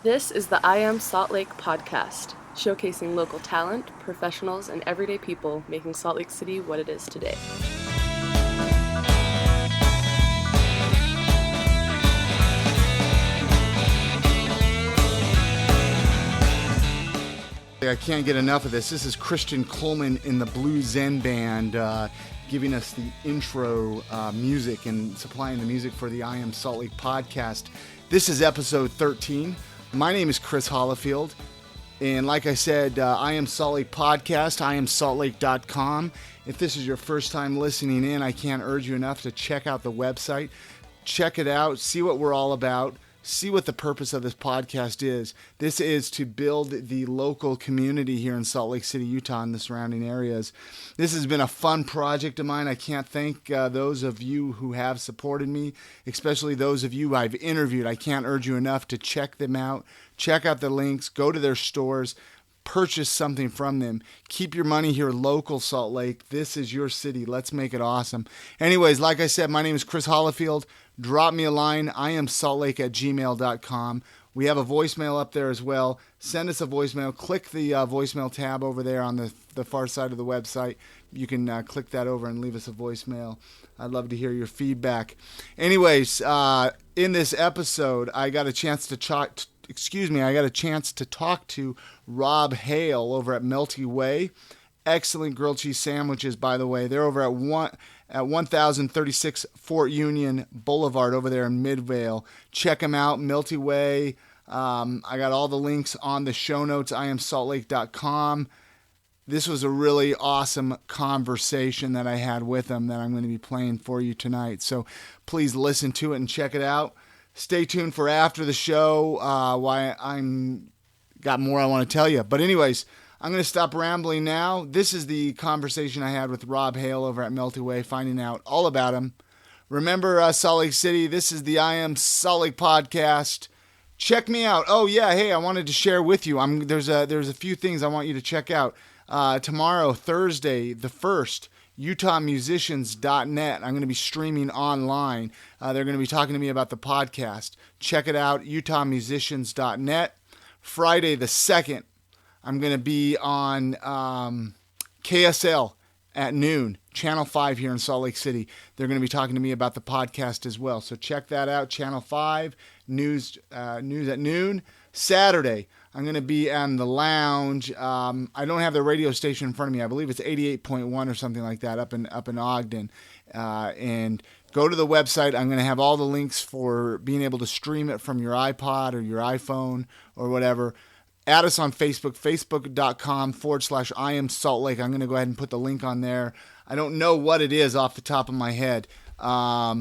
This is the I Am Salt Lake podcast, showcasing local talent, professionals, and everyday people making Salt Lake City what it is today. I can't get enough of this. This is Christian Coleman in the Blue Zen Band giving us the intro music and supplying the music for the I Am Salt Lake podcast. This is episode 13. My name is Chris Hollifield, and like I said, I Am Salt Lake podcast, iamsaltlake.com. If this is your first time listening in, I can't urge you enough to check out the website. Check it out, see what we're all about. See what the purpose of this podcast is. This is to build the local community here in Salt Lake City, Utah, and the surrounding areas. This has been a fun project of mine. I can't thank those of you who have supported me, especially those of you I've interviewed. I can't urge you enough to check them out. Check out the links. Go to their stores. Purchase something from them. Keep your money here local, Salt Lake. This is your city. Let's make it awesome. Anyways, like I said, my name is Chris Hollifield. Drop me a line, iamsaltlake@gmail.com. We have a voicemail up there as well. Send us a voicemail. Click the voicemail tab over there on the far side of the website. You can click that over and leave us a voicemail. I'd love to hear your feedback. Anyways, in this episode, I got a chance to talk to Rob Hale over at Melty Way. Excellent grilled cheese sandwiches, by the way. They're over at 1036 Fort Union Boulevard over there in Midvale. Check them out, Melty Way. I got all the links on the show notes, iamsaltlake.com. This was a really awesome conversation that I had with them that I'm going to be playing for you tonight. So please listen to it and check it out. Stay tuned for after the show, why I'm got more I want to tell you. But anyways, I'm going to stop rambling now. This is the conversation I had with Rob Hale over at Melty Way, finding out all about him. Remember, Salt Lake City, this is the I Am Salt Lake podcast. Check me out. Oh, yeah, hey, I wanted to share with you. There's a few things I want you to check out. Tomorrow, Thursday, the 1st, utahmusicians.net. I'm going to be streaming online. They're going to be talking to me about the podcast. Check it out, utahmusicians.net. Friday, the 2nd, I'm going to be on KSL at noon, Channel 5 here in Salt Lake City. They're going to be talking to me about the podcast as well. So check that out, Channel 5, news at noon. Saturday, I'm going to be on the lounge. I don't have the radio station in front of me. I believe it's 88.1 or something like that up in Ogden. And go to the website. I'm going to have all the links for being able to stream it from your iPod or your iPhone or whatever. Add us on Facebook, facebook.com/I Am Salt Lake. I'm going to go ahead and put the link on there. I don't know what it is off the top of my head, but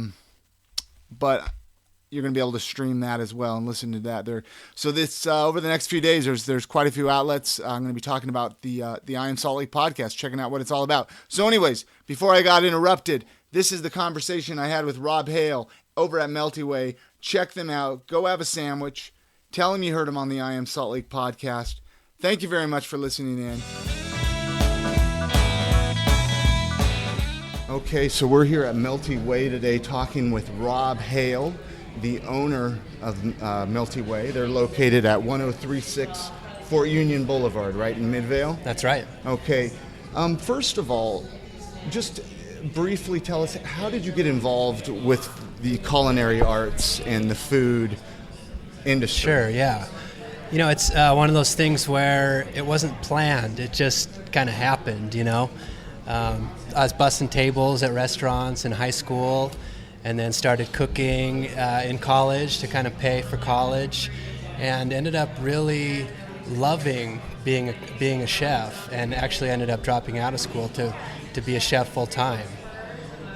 you're going to be able to stream that as well and listen to that there. So this over the next few days, there's quite a few outlets. I'm going to be talking about the I Am Salt Lake podcast, checking out what it's all about. So anyways, before I got interrupted, this is the conversation I had with Rob Hale over at Melty Way. Check them out. Go have a sandwich. Tell him you heard him on the I Am Salt Lake podcast. Thank you very much for listening in. Okay, so we're here at Melty Way today talking with Rob Hale, the owner of Melty Way. They're located at 1036 Fort Union Boulevard, right in Midvale? That's right. Okay. First of all, just briefly tell us, how did you get involved with the culinary arts and the food industry? Sure, yeah. You know, it's one of those things where it wasn't planned. It just kind of happened, you know. I was bussing tables at restaurants in high school and then started cooking in college to kind of pay for college, and ended up really loving being a chef, and actually ended up dropping out of school to be a chef full time.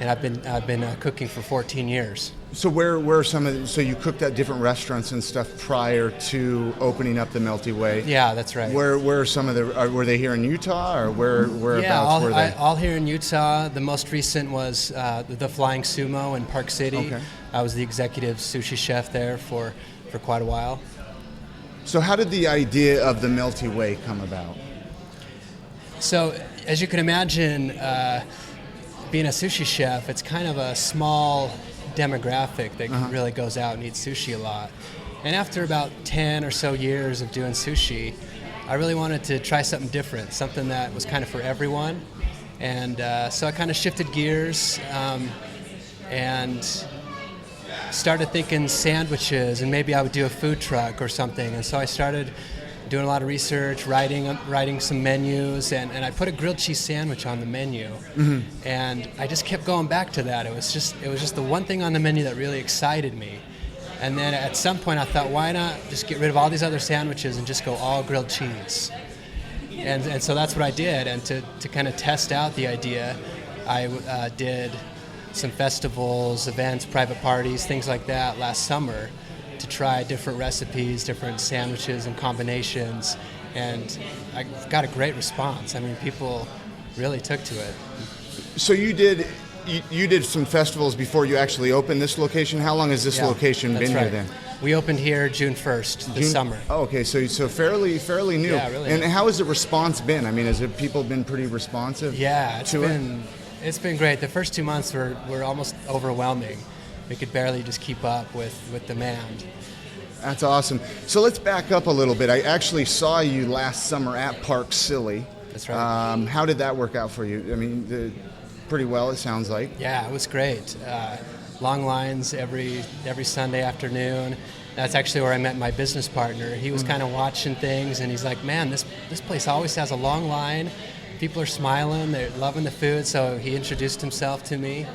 And I've been cooking for 14 years. So where are some of the, so you cooked at different restaurants and stuff prior to opening up the Melty Way? Yeah, that's right. Where are some of the, were they here in Utah, or whereabouts were they? All here in Utah. The most recent was the Flying Sumo in Park City. Okay. I was the executive sushi chef there for quite a while. So how did the idea of the Melty Way come about? So as you can imagine, being a sushi chef, it's kind of a small demographic that really goes out and eats sushi a lot. And after about 10 or so years of doing sushi, I really wanted to try something different, something that was kind of for everyone. And so I kind of shifted gears and started thinking sandwiches, and maybe I would do a food truck or something. And so I started doing a lot of research, writing some menus, and I put a grilled cheese sandwich on the menu. Mm-hmm. And I just kept going back to that. It was just the one thing on the menu that really excited me. And then at some point I thought, why not just get rid of all these other sandwiches and just go all grilled cheese? And so that's what I did. And to kind of test out the idea, I did some festivals, events, private parties, things like that last summer, to try different recipes, different sandwiches and combinations, and I got a great response. I mean, people really took to it. So you did some festivals before you actually opened this location. How long has this location been here then? We opened here June 1st this summer. Oh, okay, so fairly new. Yeah, really. And how has the response been? I mean, has people been pretty responsive? Yeah, it's been great. The first 2 months were almost overwhelming. We could barely just keep up with demand. That's awesome. So let's back up a little bit. I actually saw you last summer at Park Silly. That's right. How did that work out for you? I mean, pretty well, it sounds like. Yeah, it was great. Long lines every Sunday afternoon. That's actually where I met my business partner. He was kind of watching things, and he's like, man, this place always has a long line. People are smiling, they're loving the food, so he introduced himself to me.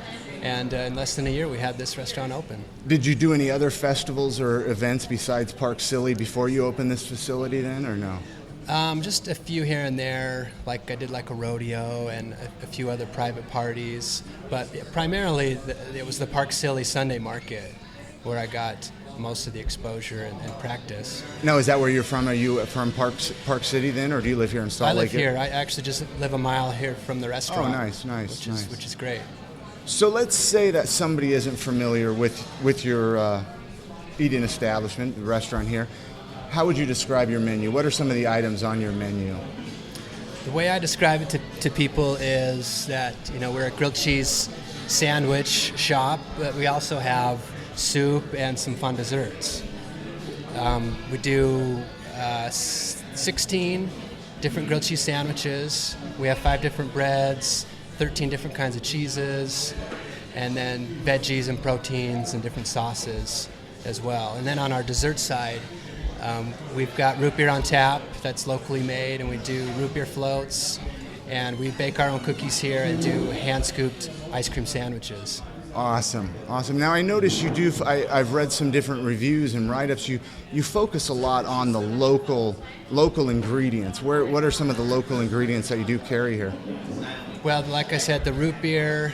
And in less than a year, we had this restaurant open. Did you do any other festivals or events besides Park Silly before you opened this facility then, or no? Just a few here and there. Like I did like a rodeo and a few other private parties. But primarily, it was the Park Silly Sunday Market where I got most of the exposure and practice. Now, is that where you're from? Are you from Park City then, or do you live here in Salt Lake? I live here. I actually just live a mile here from the restaurant. Oh, nice. Which is great. So let's say that somebody isn't familiar with your eating establishment, the restaurant here. How would you describe your menu? What are some of the items on your menu? The way I describe it to people is that, we're a grilled cheese sandwich shop, but we also have soup and some fun desserts. We do 16 different grilled cheese sandwiches. We have 5 different breads, 13 different kinds of cheeses, and then veggies and proteins and different sauces as well. And then on our dessert side, we've got root beer on tap that's locally made, and we do root beer floats, and we bake our own cookies here and do hand-scooped ice cream sandwiches. Awesome. Now I notice you do. I've read some different reviews and write-ups. You focus a lot on the local ingredients. What are some of the local ingredients that you do carry here? Well, like I said, the root beer.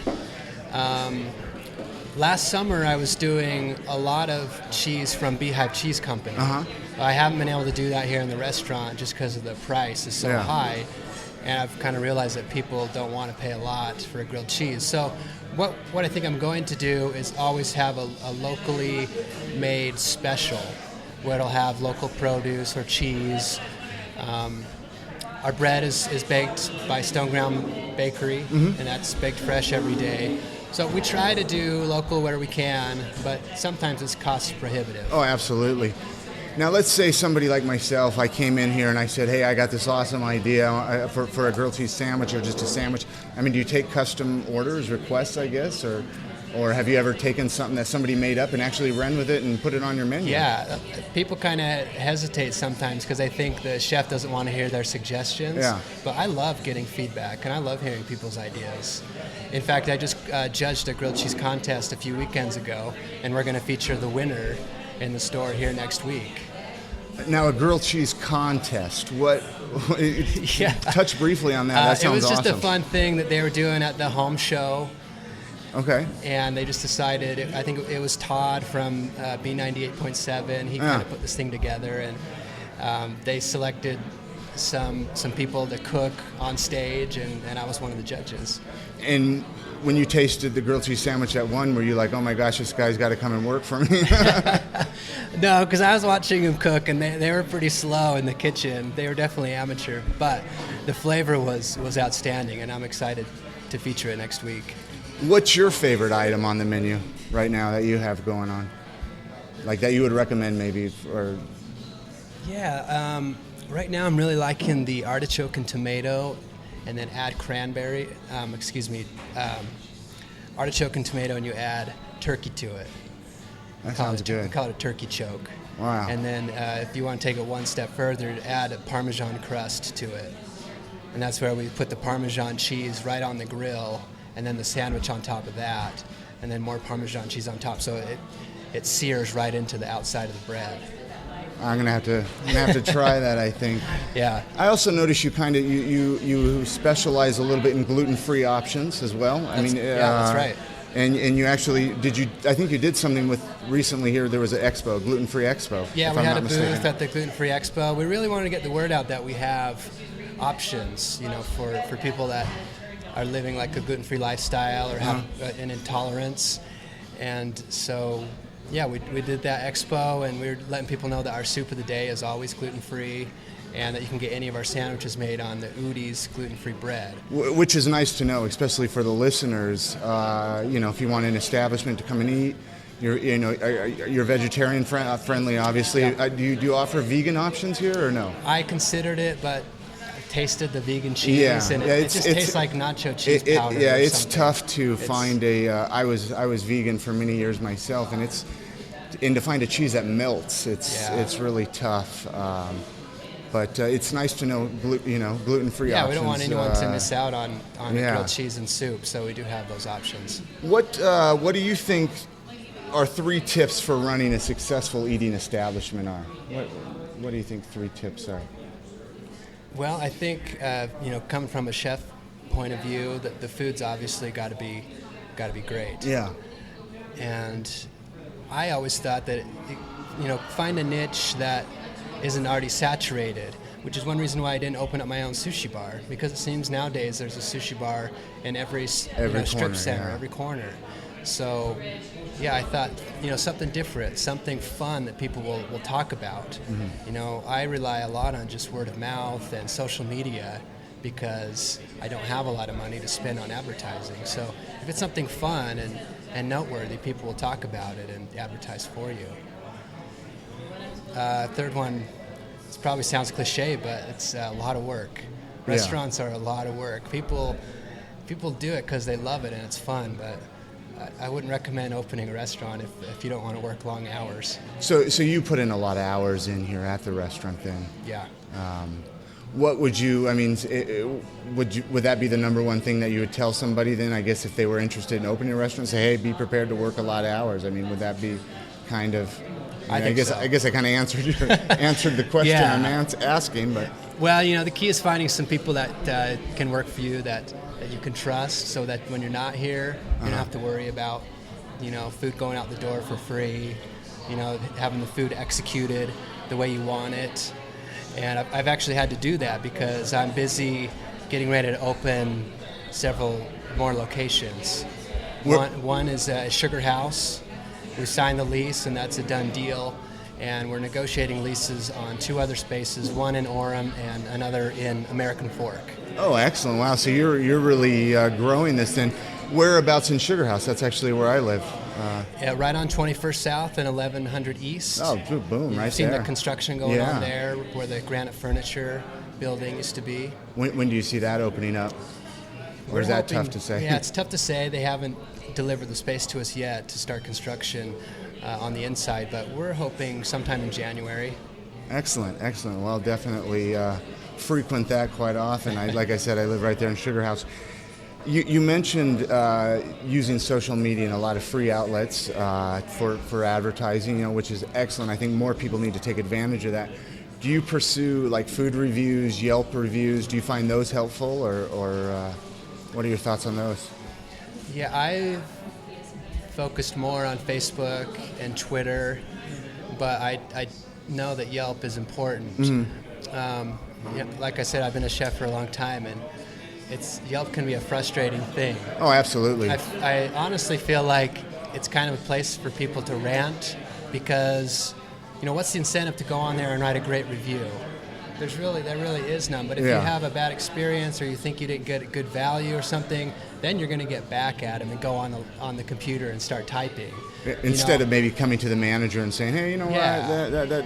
Last summer I was doing a lot of cheese from Beehive Cheese Company. Uh-huh. I haven't been able to do that here in the restaurant just because of the price is so high. And I've kind of realized that people don't want to pay a lot for a grilled cheese. So what I think I'm going to do is always have a locally made special where it'll have local produce or cheese. Our bread is baked by Stone Ground Bakery, and that's baked fresh every day. So we try to do local where we can, but sometimes it's cost prohibitive. Oh, absolutely. Now, let's say somebody like myself, I came in here and I said, hey, I got this awesome idea for a grilled cheese sandwich or just a sandwich. I mean, do you take custom orders, requests, I guess, or have you ever taken something that somebody made up and actually ran with it and put it on your menu? Yeah, people kind of hesitate sometimes because they think the chef doesn't want to hear their suggestions. Yeah. But I love getting feedback, and I love hearing people's ideas. In fact, I just judged a grilled cheese contest a few weekends ago, and we're going to feature the winner in the store here next week. Now, a grilled cheese contest. Touch briefly on that. That sounds awesome. It was just a fun thing that they were doing at the home show. Okay. And they just decided, I think it was Todd from B98.7. He kind of put this thing together, and they selected some people to cook on stage, and I was one of the judges. And when you tasted the grilled cheese sandwich at one, were you like, oh my gosh, this guy's got to come and work for me? No, because I was watching him cook, and they were pretty slow in the kitchen. They were definitely amateur, but the flavor was outstanding, and I'm excited to feature it next week. What's your favorite item on the menu right now that you have going on? like that you would recommend maybe? Or Yeah, right now I'm really liking the artichoke and tomato, and then add cranberry. Artichoke and tomato, and you add turkey to it. that sounds good. We call it a turkey choke. Wow. And then if you want to take it one step further, add a Parmesan crust to it. And that's where we put the Parmesan cheese right on the grill, and then the sandwich on top of that, and then more Parmesan cheese on top. So it sears right into the outside of the bread. I'm gonna have to try that, I think. Yeah. I also noticed you kind of you specialize a little bit in gluten-free options as well. That's right. And you actually I think you did something with recently here. There was an expo, gluten-free expo. Yeah, if we I'm had not a mistaken. booth at the gluten-free expo. We really wanted to get the word out that we have options, for people that are living like a gluten-free lifestyle or have an intolerance. And so, yeah, we did that expo, and we were letting people know that our soup of the day is always gluten-free, and that you can get any of our sandwiches made on the Udi's gluten-free bread. Which is nice to know, especially for the listeners. If you want an establishment to come and eat, you're vegetarian friendly, obviously. Yeah. Do you offer vegan options here or no? I considered it, but I tasted the vegan cheese, and it just tastes like nacho cheese powder. Yeah, or it's something. tough to find I was vegan for many years myself, and to find a cheese that melts, it's really tough. But it's nice to know gluten-free options. Yeah, we don't want anyone to miss out on grilled cheese and soup, so we do have those options. What do you think are 3 tips for running a successful eating establishment are? What do you think 3 tips are? Well, I think coming from a chef point of view, that the food's obviously got to be great. Yeah. And I always thought that find a niche that isn't already saturated, which is one reason why I didn't open up my own sushi bar, because it seems nowadays there's a sushi bar in every corner, strip center, yeah. every corner. So, yeah, I thought, something different, something fun that people will talk about. Mm-hmm. I rely a lot on just word of mouth and social media because I don't have a lot of money to spend on advertising. So if it's something fun and noteworthy, people will talk about it and advertise for you. Third one, it probably sounds cliche, but it's a lot of work. Restaurants are a lot of work. People do it because they love it and it's fun, but I wouldn't recommend opening a restaurant if you don't want to work long hours. So you put in a lot of hours in here at the restaurant then? Yeah. What would you, would that be the number one thing that you would tell somebody then, I guess, if they were interested in opening a restaurant, say, hey, be prepared to work a lot of hours? Would that be kind of, I guess I kind of answered the question I'm asking, but. Well, the key is finding some people that can work for you, that you can trust, so that when you're not here, you don't have to worry about, food going out the door for free, having the food executed the way you want it. And I've actually had to do that because I'm busy getting ready to open several more locations. One is a Sugar House. We signed the lease, and that's a done deal. And we're negotiating leases on 2 other spaces, one in Orem and another in American Fork. Oh, excellent. Wow. So you're really growing this then. Whereabouts in Sugar House? That's actually where I live. Right on 21st South and 1100 East. Oh, boom, right there. You've seen the construction going on there, where the granite furniture building used to be. When do you see that opening up? Or is that tough to say? Yeah, it's tough to say. They haven't delivered the space to us yet to start construction on the inside, but we're hoping sometime in January. Excellent. Well, I'll definitely frequent that quite often. Like I said, I live right there in Sugar House. You mentioned using social media and a lot of free outlets for advertising, which is excellent. I think more people need to take advantage of that. Do you pursue like food reviews, Yelp reviews? Do you find those helpful, or what are your thoughts on those? Yeah, I've focused more on Facebook and Twitter, but I know that Yelp is important. Mm-hmm. Like I said, I've been a chef for a long time, and Yelp can be a frustrating thing. Oh, absolutely. I honestly feel like it's kind of a place for people to rant because, what's the incentive to go on there and write a great review? There really is none. But if you have a bad experience or you think you didn't get a good value or something, then you're going to get back at them and go on the computer and start typing. Instead of maybe coming to the manager and saying, hey, what,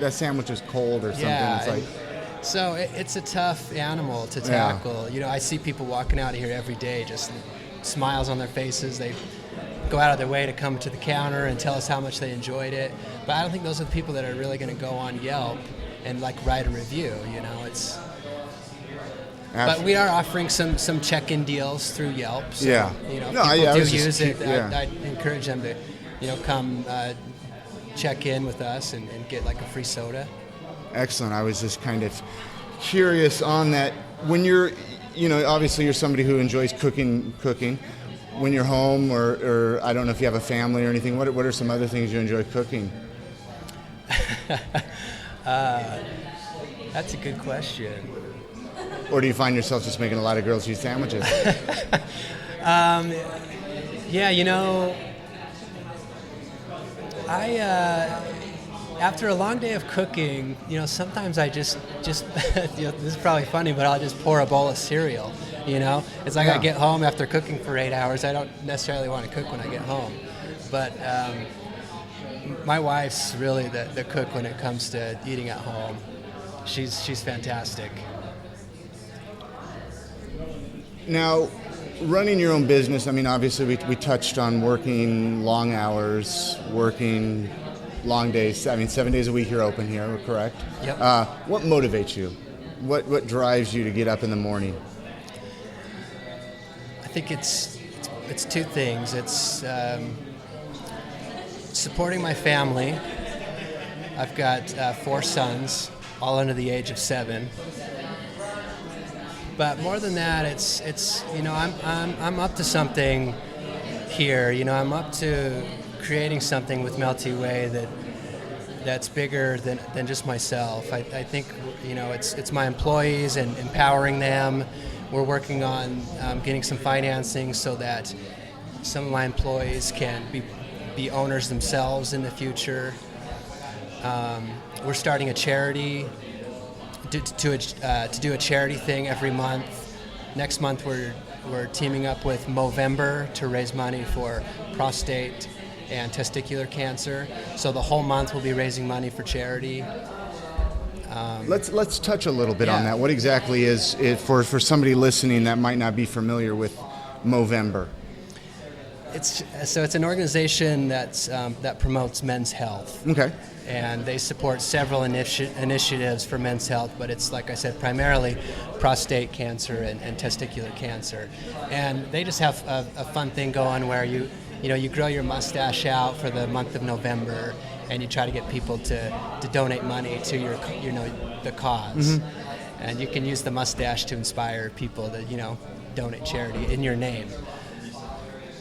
that sandwich is cold or something. Yeah, it's like, so it's a tough animal to tackle. I see people walking out of here every day, just smiles on their faces. They go out of their way to come to the counter and tell us how much they enjoyed it. But I don't think those are the people that are really going to go on Yelp and write a review. It's. Absolutely. But we are offering some check-in deals through Yelp. So, people do use it. Yeah. I encourage them to, come check in with us and get a free soda. Excellent. I was just kind of curious on that. When you're, obviously you're somebody who enjoys cooking. When you're home, or I don't know if you have a family or anything, what are some other things you enjoy cooking? That's a good question. Or do you find yourself just making a lot of grilled cheese sandwiches? After a long day of cooking, sometimes I just this is probably funny, but I'll just pour a bowl of cereal. It's like I get home after cooking for 8 hours. I don't necessarily want to cook when I get home, but my wife's really the cook when it comes to eating at home. She's fantastic. Now, running your own business, obviously we touched on working long hours, working long days. 7 days a week you're open here, correct? Yep. What motivates you? What drives you to get up in the morning? I think it's two things. It's supporting my family. I've got 4 sons, all under the age of 7. But more than that, it's I'm up to something here. I'm up to creating something with Melty Way that's bigger than just myself. I think it's my employees and empowering them. We're working on getting some financing so that some of my employees can be owners themselves in the future. We're starting a charity to do a charity thing every month. Next month we're teaming up with Movember to raise money for prostate and testicular cancer. So the whole month we'll be raising money for charity. Let's touch a little bit on that. What exactly is it for somebody listening that might not be familiar with Movember? It's an organization that promotes men's health. Okay. And they support several initiatives for men's health, but it's, like I said, primarily prostate cancer and testicular cancer. And they just have a fun thing going where you grow your mustache out for the month of November, and you try to get people to donate money to the cause. Mm-hmm. And you can use the mustache to inspire people to donate charity in your name.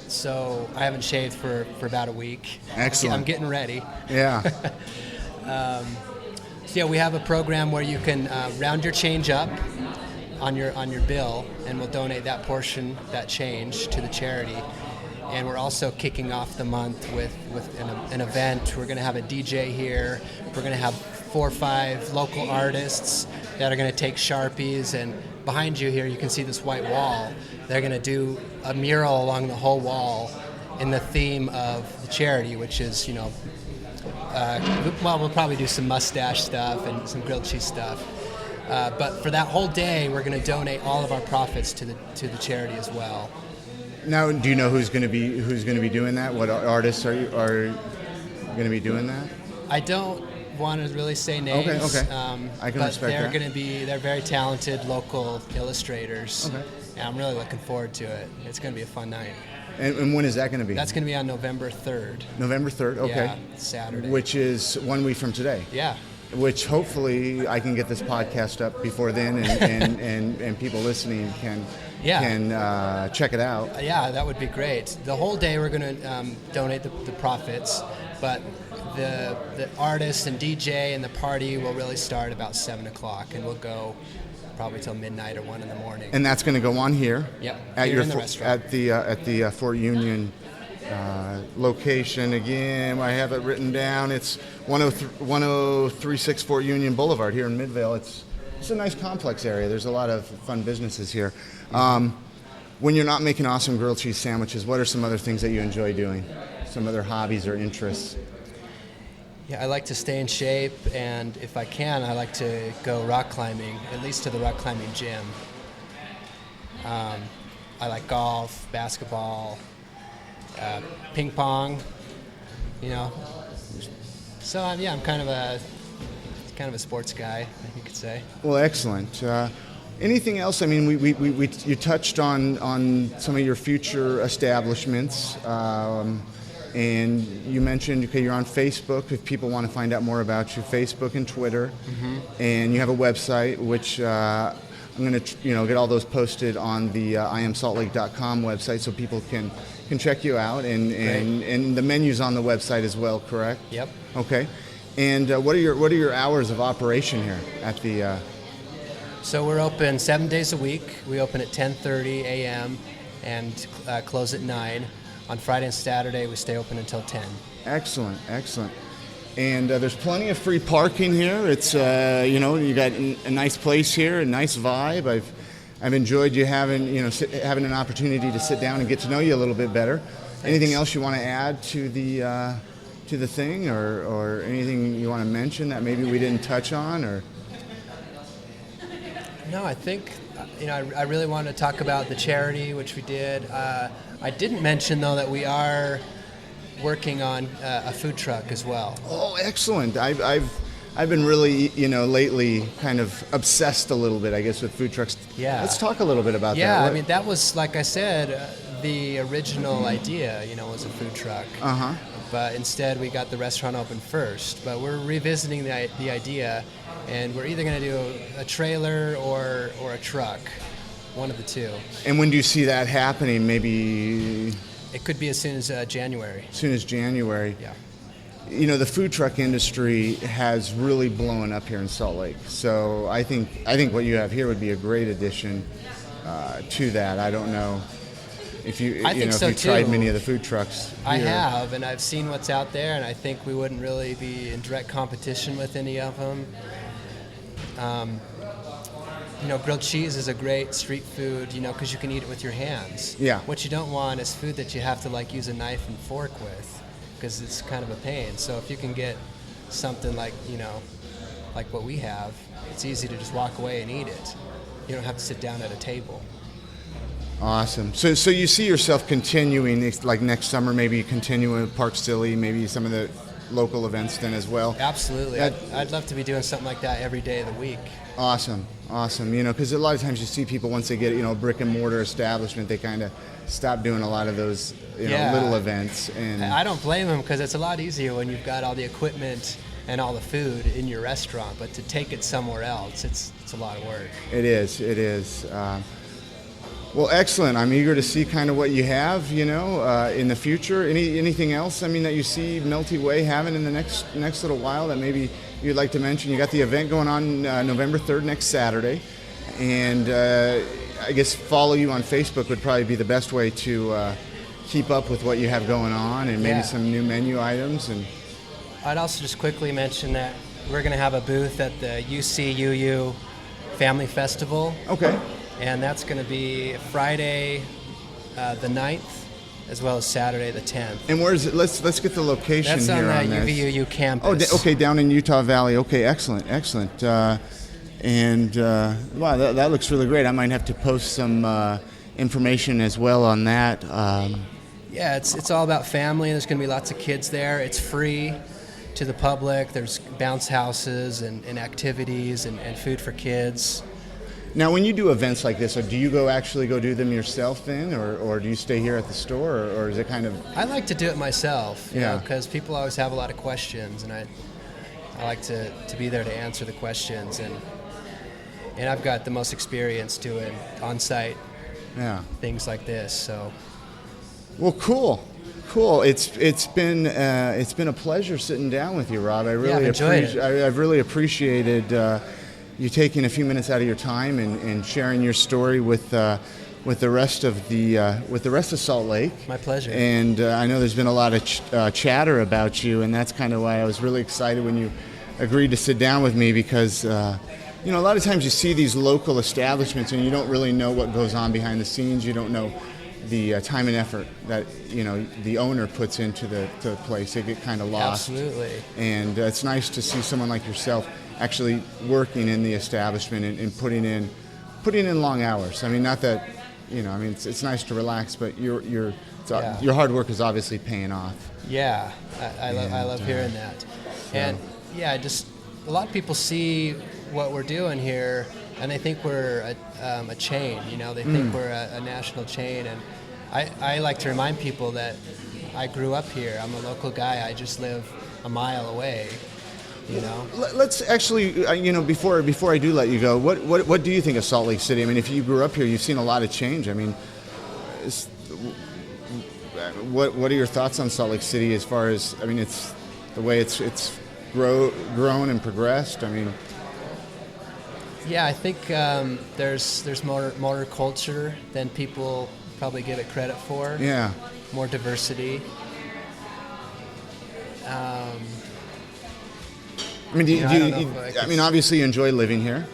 So I haven't shaved for about a week. Excellent. I'm getting ready. Yeah. So we have a program where you can round your change up on your bill, and we'll donate that portion, that change, to the charity. And we're also kicking off the month with an event. We're going to have a DJ here. We're going to have 4 or 5 local artists that are going to take Sharpies, and behind you here you can see this white wall. They're going to do a mural along the whole wall in the theme of the charity, which is, we'll probably do some mustache stuff and some grilled cheese stuff. But for that whole day, we're going to donate all of our profits to the charity as well. Now, do you know who's going to be doing that? What artists are going to be doing that? I don't want to really say names. Okay. I can respect that. But they're very talented local illustrators. Okay. And I'm really looking forward to it. It's going to be a fun night. And when is that going to be? That's going to be on November 3rd. November 3rd, okay. Yeah, Saturday. Which is 1 week from today. Yeah. Which hopefully I can get this podcast up before then, and people listening can check it out. Yeah, that would be great. The whole day we're going to donate the profits, but the artists and DJ and the party will really start about 7 o'clock, and we'll go probably till midnight or 1 in the morning. And that's going to go on here. Yep. At here your in the restaurant. at the Fort Union location. Again, I have it written down. It's 1036 Fort Union Boulevard here in Midvale. It's It's a nice complex area. There's a lot of fun businesses here. When you're not making awesome grilled cheese sandwiches, what are some other things that you enjoy doing? Some other hobbies or interests? Yeah, I like to stay in shape, and if I can, I like to go rock climbing, at least to the rock climbing gym. I like golf, basketball, ping pong, you know. So I'm kind of a sports guy, you could say. Well, excellent. Anything else? I mean, you touched on some of your future establishments, and you mentioned, okay, you're on Facebook. If people want to find out more about you, Facebook and Twitter, and you have a website, which I'm going to get all those posted on the IamSaltLake.com website, so people can check you out, and the menu's on the website as well. Correct? Yep. Okay. And what are your hours of operation here at the? So we're open 7 days a week. We open at 10:30 a.m. and close at 9. On Friday and Saturday, we stay open until 10. Excellent. And there's plenty of free parking here. It's you got a nice place here, a nice vibe. I've enjoyed you having an opportunity to sit down and get to know you a little bit better. Thanks. Anything else you want to add to the thing, or anything you want to mention that maybe we didn't touch on, or? No, I think I really want to talk about the charity, which we did. I didn't mention though that we are working on a food truck as well. Oh, excellent! I've been really lately kind of obsessed a little bit, I guess, with food trucks. Yeah. Let's talk a little bit about that. Yeah, I mean that was, like I said, the original idea. Was a food truck. But instead we got the restaurant open first. But we're revisiting the idea, and we're either going to do a trailer or a truck, one of the two. And when do you see that happening? Maybe it could be as soon as January. As soon as January. Yeah. The food truck industry has really blown up here in Salt Lake. So I think what you have here would be a great addition to that. I don't know if you tried many of the food trucks here. I have, and I've seen what's out there, and I think we wouldn't really be in direct competition with any of them. Grilled cheese is a great street food, because you can eat it with your hands. Yeah. What you don't want is food that you have to use a knife and fork with, because it's kind of a pain. So if you can get something like what we have, it's easy to just walk away and eat it. You don't have to sit down at a table. Awesome. So you see yourself continuing, next summer, maybe continuing with Park Silly, maybe some of the local events then as well? Absolutely. I'd love to be doing something like that every day of the week. Awesome. Because a lot of times you see people, once they get a brick and mortar establishment, they kind of stop doing a lot of those little events. And I don't blame them, because it's a lot easier when you've got all the equipment and all the food in your restaurant. But to take it somewhere else, it's a lot of work. It is. Well, excellent. I'm eager to see kind of what you have, in the future. Anything else, that you see Melty Way having in the next little while that maybe you'd like to mention? You got the event going on November 3rd, next Saturday, and I guess follow you on Facebook would probably be the best way to keep up with what you have going on, and maybe some new menu items. And I'd also just quickly mention that we're going to have a booth at the UCUU Family Festival. Okay. And that's going to be Friday the 9th, as well as Saturday the 10th. And where's it? Let's get the location that's here on the UVUU campus. Oh, okay, down in Utah Valley. Okay, excellent. Wow, that looks really great. I might have to post some information as well on that. Yeah, it's all about family. There's going to be lots of kids there. It's free to the public. There's bounce houses and activities and food for kids. Now, when you do events like this, do you actually go do them yourself then, or do you stay here at the store, or is it kind of? I like to do it myself, because people always have a lot of questions, and I like to be there to answer the questions, and I've got the most experience doing on-site things like this. So. Well, cool. It's been a pleasure sitting down with you, Rob. I've really appreciated. You taking a few minutes out of your time and sharing your story with the rest of Salt Lake. My pleasure. And I know there's been a lot of chatter about you, and that's kind of why I was really excited when you agreed to sit down with me, because a lot of times you see these local establishments and you don't really know what goes on behind the scenes. You don't know the time and effort that the owner puts into the place. They get kind of lost. Absolutely. And it's nice to see someone like yourself actually working in the establishment and putting in long hours. I mean, not that it's nice to relax, but your hard work is obviously paying off. Yeah, I love hearing that. And just a lot of people see what we're doing here, and they think we're a chain. They think we're a national chain, and I like to remind people that I grew up here. I'm a local guy. I just live a mile away. Let's actually, before I do let you go, what do you think of Salt Lake City? I mean, if you grew up here, you've seen a lot of change. I mean, what are your thoughts on Salt Lake City as far as, I mean, it's the way it's grown and progressed? I mean, yeah, I think there's more culture than people probably give it credit for. Yeah. More diversity. I mean, obviously you enjoy living here.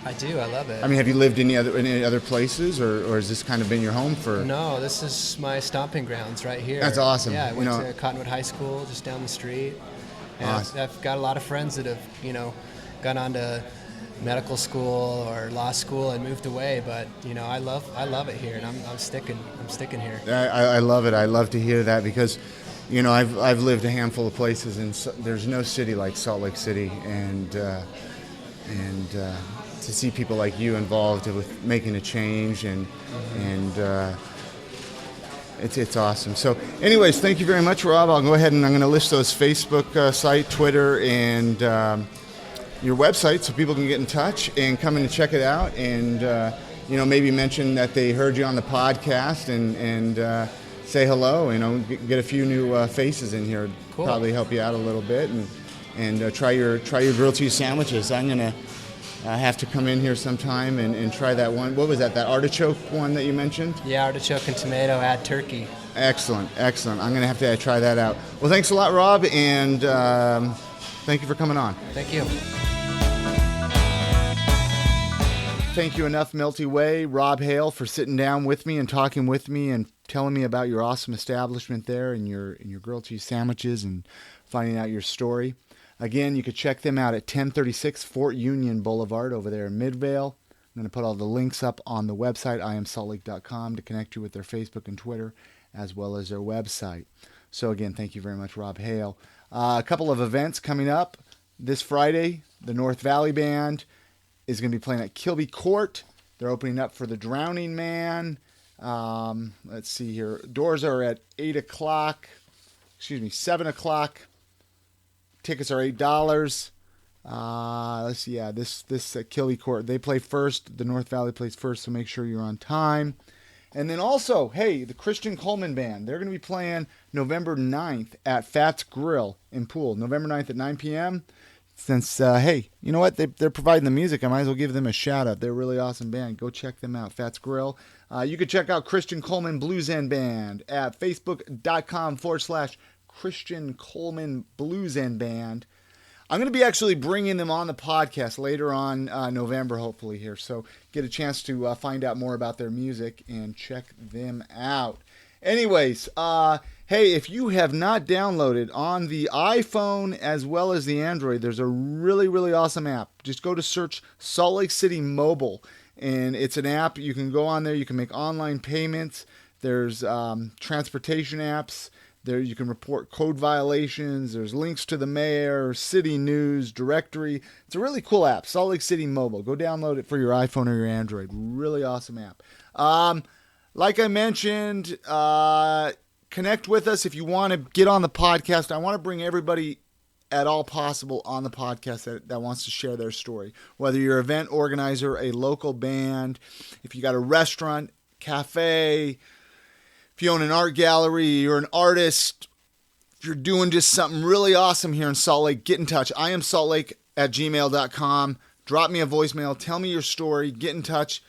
I do. I love it. I mean, have you lived in any other places, or has this kind of been your home for? No, this is my stomping grounds right here. That's awesome. Yeah, I went to Cottonwood High School just down the street. And awesome. I've got a lot of friends that have, gone on to medical school or law school and moved away. But I love it here, and I'm sticking here. I love it. I love to hear that because, I've lived a handful of places, and there's no city like Salt Lake City, and to see people like you involved with making a change and it's awesome. So anyways, thank you very much, Rob. I'll go ahead and I'm going to list those Facebook site, Twitter, and your website so people can get in touch and come in and check it out, and maybe mention that they heard you on the podcast and say hello. Get a few new faces in here. Cool. Probably help you out a little bit, and try your grilled cheese sandwiches. I'm gonna have to come in here sometime and try that one. What was that artichoke one that you mentioned? Yeah, artichoke and tomato, add turkey. Excellent. I'm gonna have to try that out. Well, thanks a lot, Rob, and thank you for coming on. Thank you. Thank you enough, Melty Way, Rob Hale, for sitting down with me and talking with me and telling me about your awesome establishment there and your grilled cheese sandwiches and finding out your story. Again, you could check them out at 1036 Fort Union Boulevard over there in Midvale. I'm going to put all the links up on the website, iamsaltlake.com, to connect you with their Facebook and Twitter, as well as their website. So again, thank you very much, Rob Hale. A couple of events coming up this Friday. The North Valley Band is going to be playing at Kilby Court. They're opening up for the Drowning Man. Let's see here. Doors are at 7 o'clock. Tickets are $8. Let's see. Yeah, this Kilby Court, they play first. The North Valley plays first, so make sure you're on time. And then also, hey, the Christian Coleman Band, they're going to be playing November 9th at Fats Grill in Poole. November 9th at 9 p.m. Since, hey, you know what? They're providing the music. I might as well give them a shout out. They're a really awesome band. Go check them out, Fats Grill. You can check out Christian Coleman Blues End Band at facebook.com/Christian Coleman Blues End Band. I'm going to be actually bringing them on the podcast later on November, hopefully here. So get a chance to find out more about their music and check them out. Anyways, hey, if you have not downloaded on the iPhone as well as the Android, there's a really, really awesome app. Just go to search Salt Lake City Mobile, and it's an app. You can go on there. You can make online payments. There's transportation apps. There you can report code violations. There's links to the mayor, city news, directory. It's a really cool app, Salt Lake City Mobile. Go download it for your iPhone or your Android. Really awesome app. Like I mentioned, connect with us if you want to get on the podcast. I want to bring everybody at all possible on the podcast that wants to share their story. Whether you're an event organizer, a local band, if you got a restaurant, cafe, if you own an art gallery, you're an artist, if you're doing just something really awesome here in Salt Lake, get in touch. iamsaltlake@gmail.com. Drop me a voicemail. Tell me your story. Get in touch.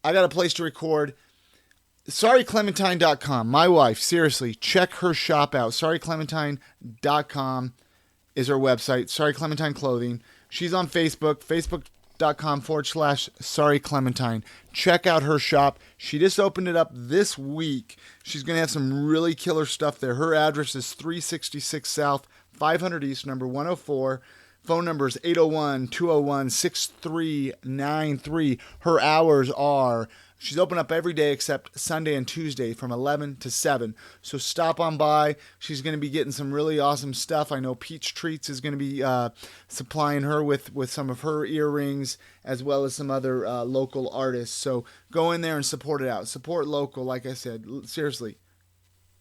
I got a place to record. SorryClementine.com. My wife, seriously, check her shop out. SorryClementine.com is her website. Sorry Clementine Clothing. She's on Facebook. Facebook facebook.com/Sorry Clementine. Check out her shop. She just opened it up this week. She's going to have some really killer stuff there. Her address is 366 South, 500 East, number 104. Phone number is 801-201-6393. Her hours are, she's open up every day except Sunday and Tuesday from 11 to 7. So stop on by. She's going to be getting some really awesome stuff. I know Peach Treats is going to be supplying her with some of her earrings, as well as some other local artists. So go in there and support it out. Support local, like I said. Seriously.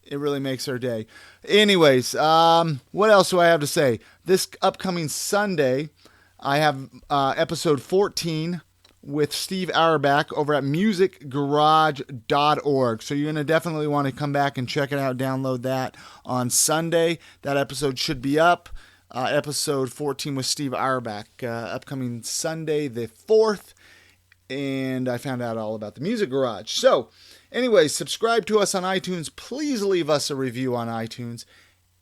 It really makes her day. Anyways, what else do I have to say? This upcoming Sunday, I have episode 14 with Steve Auerbach over at musicgarage.org. So you're going to definitely want to come back and check it out, download that on Sunday. That episode should be up. Episode 14 with Steve Auerbach, upcoming Sunday the 4th. And I found out all about the Music Garage. So, anyways, subscribe to us on iTunes. Please leave us a review on iTunes,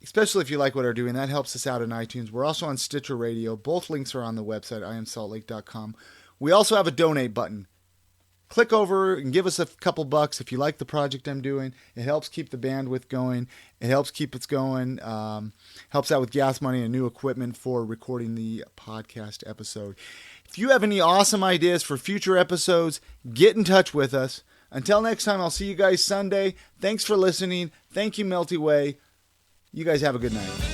especially if you like what we're doing. That helps us out in iTunes. We're also on Stitcher Radio. Both links are on the website, iamsaltlake.com. We also have a donate button. Click over and give us a couple bucks if you like the project I'm doing. It helps keep the bandwidth going. It helps keep it going. Helps out with gas money and new equipment for recording the podcast episode. If you have any awesome ideas for future episodes, get in touch with us. Until next time, I'll see you guys Sunday. Thanks for listening. Thank you, Melty Way. You guys have a good night.